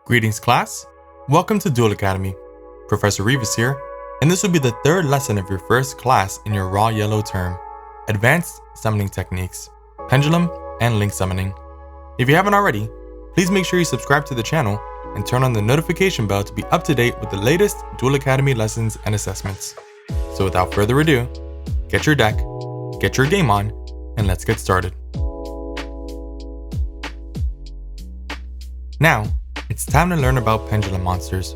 Greetings class, welcome to Duel Academy. Professor Rivas here, and this will be the third lesson of your first class in your raw yellow term, Advanced Summoning Techniques, Pendulum and Link Summoning. If you haven't already, please make sure you subscribe to the channel and turn on the notification bell to be up to date with the latest Duel Academy lessons and assessments. So without further ado, get your deck, get your game on, and let's get started. Now, it's time to learn about Pendulum monsters.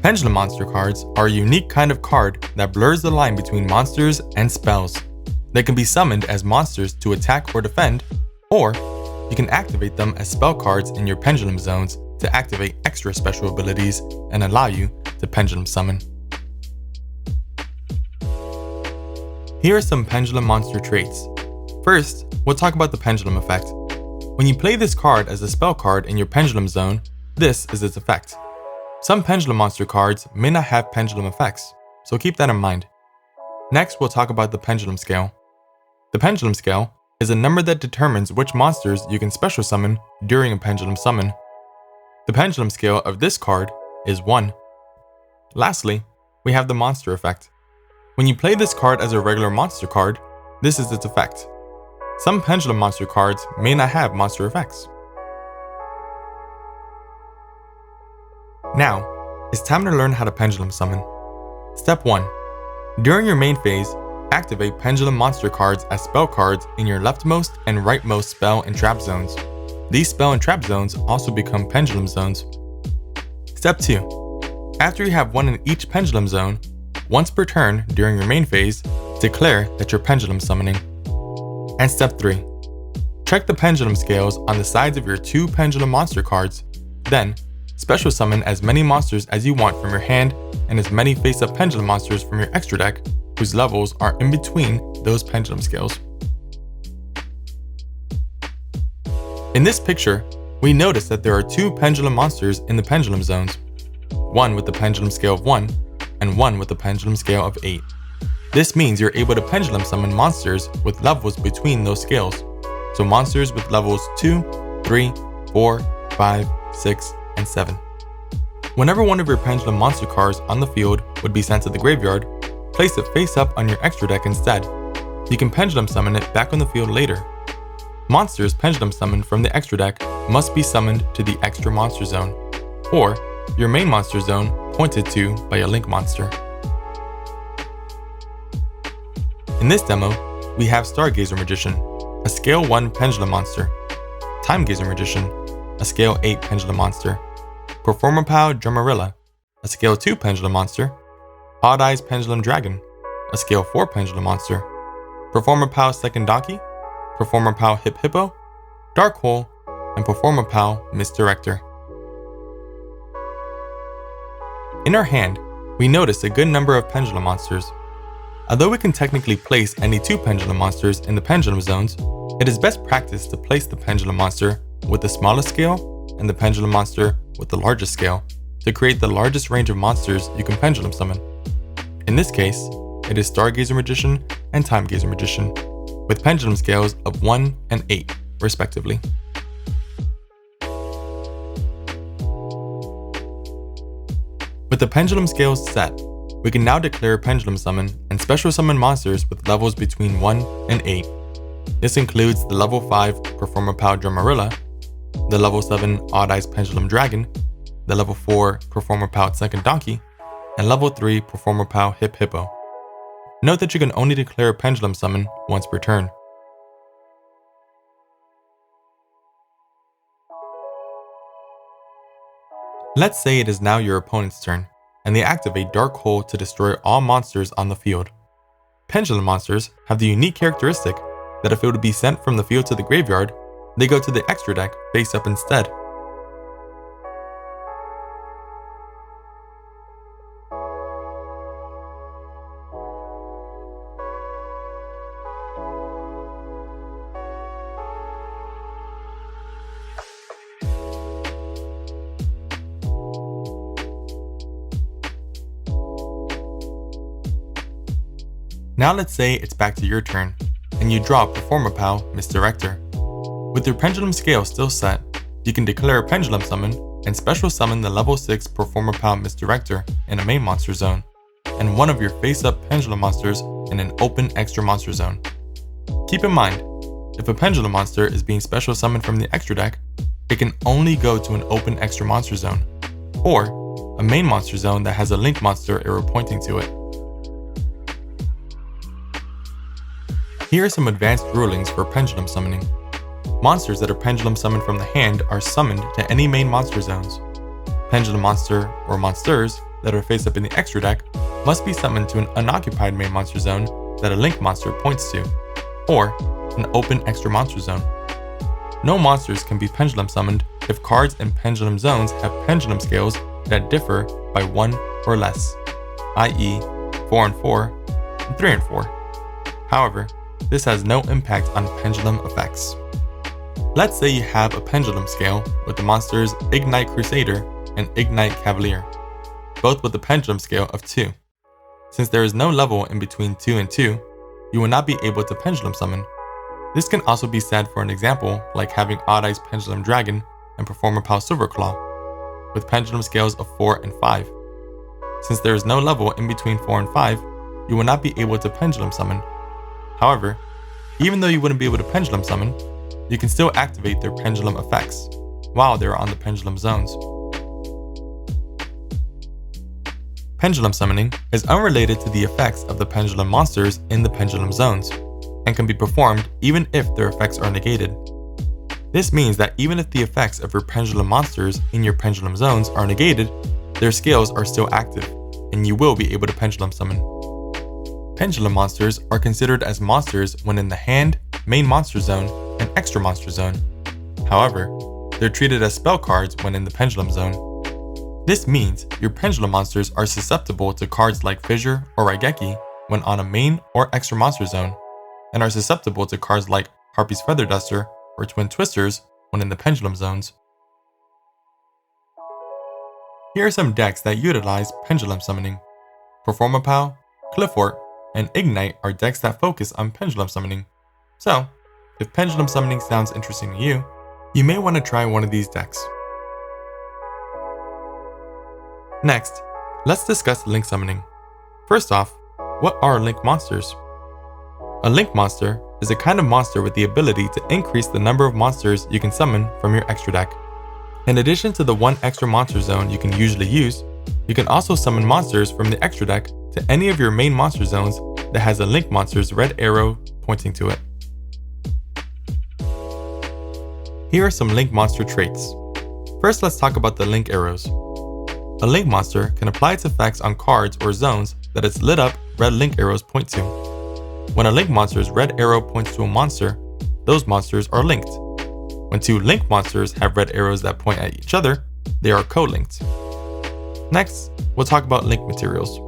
Pendulum monster cards are a unique kind of card that blurs the line between monsters and spells. They can be summoned as monsters to attack or defend, or you can activate them as spell cards in your Pendulum zones to activate extra special abilities and allow you to Pendulum summon. Here are some Pendulum monster traits. First, we'll talk about the Pendulum effect. When you play this card as a spell card in your Pendulum zone, this is its effect. Some Pendulum monster cards may not have Pendulum effects, so keep that in mind. Next, we'll talk about the Pendulum scale. The Pendulum scale is a number that determines which monsters you can special summon during a Pendulum summon. The Pendulum scale of this card is 1. Lastly, we have the monster effect. When you play this card as a regular monster card, this is its effect. Some Pendulum monster cards may not have monster effects. Now, it's time to learn how to Pendulum summon. Step 1. During your main phase, activate Pendulum monster cards as spell cards in your leftmost and rightmost spell and trap zones. These spell and trap zones also become Pendulum zones. Step 2. After you have one in each Pendulum zone, once per turn during your main phase, declare that you're Pendulum summoning. And Step 3. Check the Pendulum scales on the sides of your 2 Pendulum monster cards, then special summon as many monsters as you want from your hand and as many face-up Pendulum monsters from your extra deck whose levels are in between those Pendulum scales. In this picture, we notice that there are 2 Pendulum monsters in the Pendulum zones, one with the Pendulum scale of 1 and one with the Pendulum scale of 8. This means you're able to Pendulum summon monsters with levels between those scales, so monsters with levels 2, 3, 4, 5, 6, and 7. Whenever one of your Pendulum monster cards on the field would be sent to the graveyard, place it face up on your extra deck instead. You can Pendulum summon it back on the field later. Monsters Pendulum summoned from the extra deck must be summoned to the extra monster zone, or your main monster zone pointed to by a link monster. In this demo, we have Stargazer Magician, a Scale 1 Pendulum monster, Timegazer Magician, a Scale 8 Pendulum monster, Performapal Drumarilla, a Scale 2 Pendulum monster, Odd Eyes Pendulum Dragon, a Scale 4 Pendulum monster, Performapal Second Donkey, Performapal Hip Hippo, Dark Hole, and Performapal Misdirector. In our hand, we notice a good number of Pendulum monsters. Although we can technically place any 2 Pendulum monsters in the Pendulum zones, it is best practice to place the Pendulum monster with the smallest scale and the Pendulum monster with the largest scale to create the largest range of monsters you can Pendulum summon. In this case, it is Stargazer Magician and Timegazer Magician, with Pendulum scales of 1 and 8, respectively. With the Pendulum scales set, we can now declare Pendulum summon and special summon monsters with levels between 1 and 8. This includes the level 5 Performapal Drumarilla, the level 7 Odd Eyes Pendulum Dragon, the level 4 Performapal Second Donkey, and level 3 Performapal Hip Hippo. Note that you can only declare a Pendulum summon once per turn. Let's say it is now your opponent's turn, and they activate Dark Hole to destroy all monsters on the field. Pendulum monsters have the unique characteristic that if it would be sent from the field to the graveyard, they go to the extra deck face up instead. Now let's say it's back to your turn, and you draw ProfessoRivas Misdirector. With your pendulum scale still set, you can declare a pendulum summon and special summon the level 6 ProfessoRivas Misdirector in a main monster zone, and one of your face-up pendulum monsters in an open extra monster zone. Keep in mind, if a pendulum monster is being special summoned from the extra deck, it can only go to an open extra monster zone, or a main monster zone that has a link monster arrow pointing to it. Here are some advanced rulings for pendulum summoning. Monsters that are pendulum summoned from the hand are summoned to any main monster zones. Pendulum monster or monsters that are face up in the extra deck must be summoned to an unoccupied main monster zone that a link monster points to, or an open extra monster zone. No monsters can be pendulum summoned if cards in pendulum zones have pendulum scales that differ by 1 or less, i.e. 4 and 4 and 3 and 4. However, this has no impact on pendulum effects. Let's say you have a pendulum scale with the monsters Ignite Crusader and Ignite Cavalier, both with a pendulum scale of 2. Since there is no level in between 2 and 2, you will not be able to pendulum summon. This can also be said for an example like having Odd Eyes Pendulum Dragon and ProfessoRivas Silverclaw, with pendulum scales of 4 and 5. Since there is no level in between 4 and 5, you will not be able to pendulum summon. However, even though you wouldn't be able to pendulum summon, you can still activate their pendulum effects while they are on the pendulum zones. Pendulum summoning is unrelated to the effects of the pendulum monsters in the pendulum zones, and can be performed even if their effects are negated. This means that even if the effects of your pendulum monsters in your pendulum zones are negated, their scales are still active, and you will be able to pendulum summon. Pendulum monsters are considered as monsters when in the hand, main monster zone, and extra monster zone. However, they're treated as spell cards when in the pendulum zone. This means your pendulum monsters are susceptible to cards like Fissure or Raigeki when on a main or extra monster zone, and are susceptible to cards like Harpy's Feather Duster or Twin Twisters when in the pendulum zones. Here are some decks that utilize pendulum summoning. ProfessoRivas, Cliffort, and Ignite are decks that focus on pendulum summoning. So, if pendulum summoning sounds interesting to you, you may want to try one of these decks. Next, let's discuss link summoning. First off, what are link monsters? A link monster is a kind of monster with the ability to increase the number of monsters you can summon from your extra deck. In addition to the one extra monster zone you can usually use, you can also summon monsters from the extra deck to any of your main monster zones that has a link monster's red arrow pointing to it. Here are some link monster traits. First, let's talk about the link arrows. A link monster can apply its effects on cards or zones that its lit up red link arrows point to. When a link monster's red arrow points to a monster, those monsters are linked. When two link monsters have red arrows that point at each other, they are co-linked. Next, we'll talk about link materials.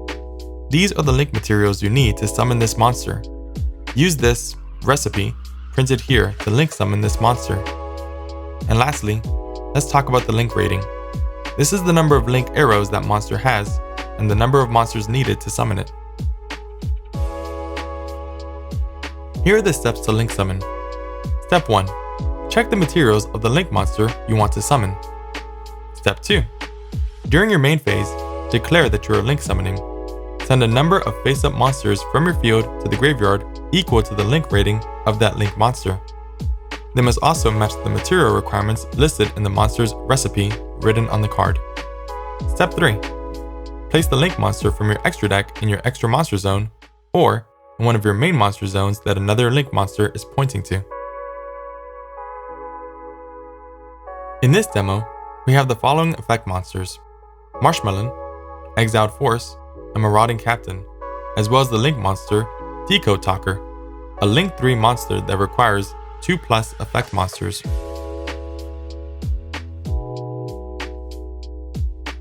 These are the link materials you need to summon this monster. Use this recipe printed here to link summon this monster. And lastly, let's talk about the link rating. This is the number of link arrows that monster has, and the number of monsters needed to summon it. Here are the steps to link summon. Step 1. Check the materials of the link monster you want to summon. Step 2. During your main phase, declare that you are link summoning. Send a number of face-up monsters from your field to the graveyard equal to the link rating of that link monster. They must also match the material requirements listed in the monster's recipe written on the card. Step 3. Place the link monster from your extra deck in your extra monster zone, or in one of your main monster zones that another link monster is pointing to. In this demo, we have the following effect monsters: Marshmelon, Exiled Force, and Marauding Captain, as well as the link monster Decode Talker, a link 3 monster that requires 2+ effect monsters.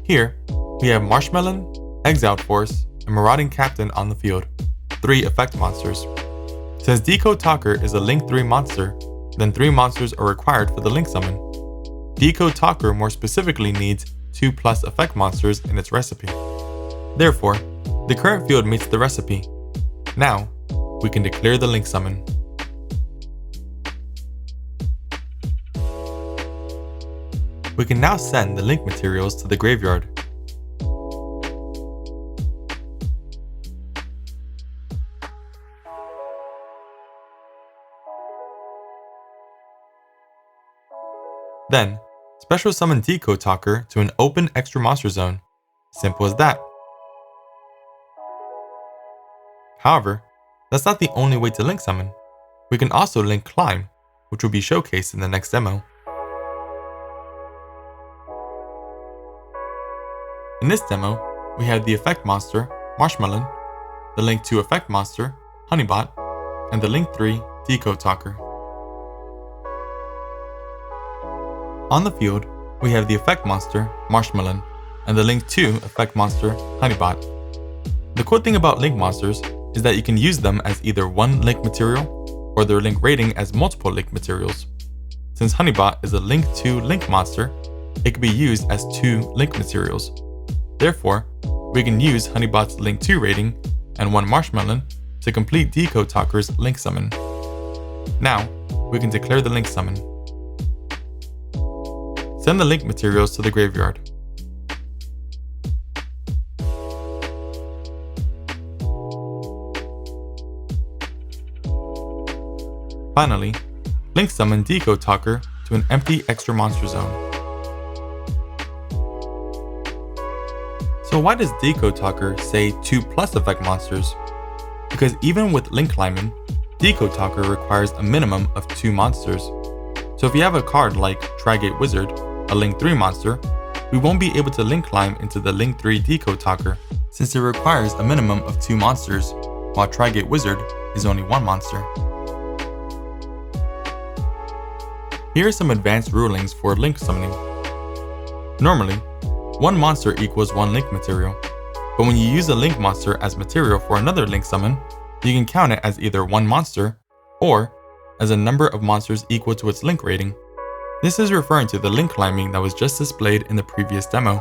Here, we have Marshmelon, Exiled Force, and Marauding Captain on the field, 3 effect monsters. Since Decode Talker is a link 3 monster, then 3 monsters are required for the link summon. Decode Talker more specifically needs 2+ effect monsters in its recipe. Therefore, the current field meets the recipe. Now, we can declare the link summon. We can now send the link materials to the graveyard. Then, special summon Decode Talker to an open extra monster zone. Simple as that. However, that's not the only way to link summon. We can also link climb, which will be showcased in the next demo. In this demo, we have the effect monster, Marshmallow, the link 2 effect monster, Honeybot, and the link 3 Decode Talker. On the field, we have the effect monster, Marshmallow, and the link 2 effect monster, Honeybot. The cool thing about link monsters is that you can use them as either one link material or their link rating as multiple link materials. Since Honeybot is a link 2 link monster, it can be used as 2 link materials. Therefore, we can use Honeybot's link 2 rating and 1 Marshmallow to complete Decode Talker's link summon. Now, we can declare the link summon. Send the link materials to the graveyard. Finally, link summon Decode Talker to an empty extra monster zone. So why does Decode Talker say 2+ effect monsters? Because even with link climbing, Decode Talker requires a minimum of 2 monsters. So if you have a card like Trigate Wizard, a link 3 monster, we won't be able to link climb into the link 3 Decode Talker since it requires a minimum of 2 monsters, while Trigate Wizard is only 1 monster. Here are some advanced rulings for link summoning. Normally, 1 monster equals 1 link material, but when you use a link monster as material for another link summon, you can count it as either 1 monster or as a number of monsters equal to its link rating. This is referring to the link climbing that was just displayed in the previous demo.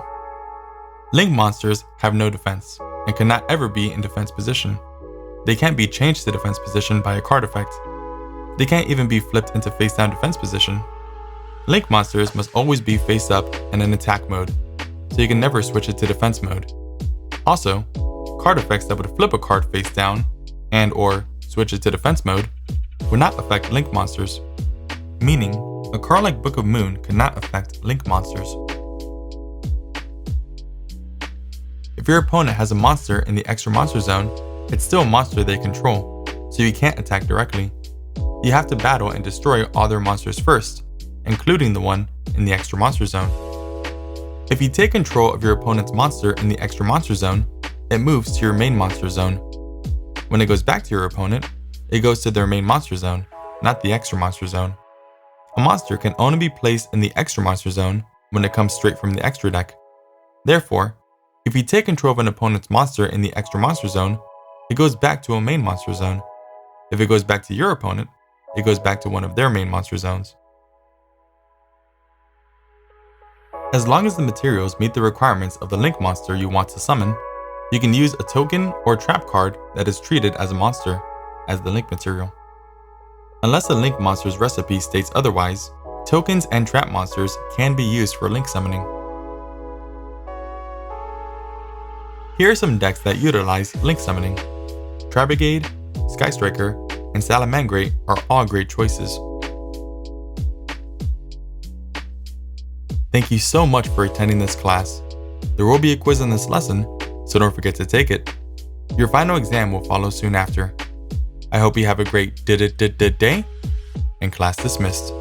Link monsters have no defense and cannot ever be in defense position. They can't be changed to defense position by a card effect. They can't even be flipped into face down defense position. Link monsters must always be face up and in attack mode, so you can never switch it to defense mode. Also, card effects that would flip a card face down and or switch it to defense mode would not affect link monsters, meaning a card like Book of Moon cannot affect link monsters. If your opponent has a monster in the extra monster zone, it's still a monster they control, so you can't attack directly. You have to battle and destroy all their monsters first, including the one in the extra monster zone. If you take control of your opponent's monster in the extra monster zone, it moves to your main monster zone. When it goes back to your opponent, it goes to their main monster zone, not the extra monster zone. A monster can only be placed in the extra monster zone when it comes straight from the extra deck. Therefore, if you take control of an opponent's monster in the extra monster zone, it goes back to a main monster zone. If it goes back to your opponent, it goes back to one of their main monster zones. As long as the materials meet the requirements of the link monster you want to summon, you can use a token or trap card that is treated as a monster as the link material. Unless a link monster's recipe states otherwise, tokens and trap monsters can be used for link summoning. Here are some decks that utilize link summoning. Tri-Brigade, Sky Striker, and Salamangreat are all great choices. Thank you so much for attending this class. There will be a quiz on this lesson, so don't forget to take it. Your final exam will follow soon after. I hope you have a great day, and class dismissed.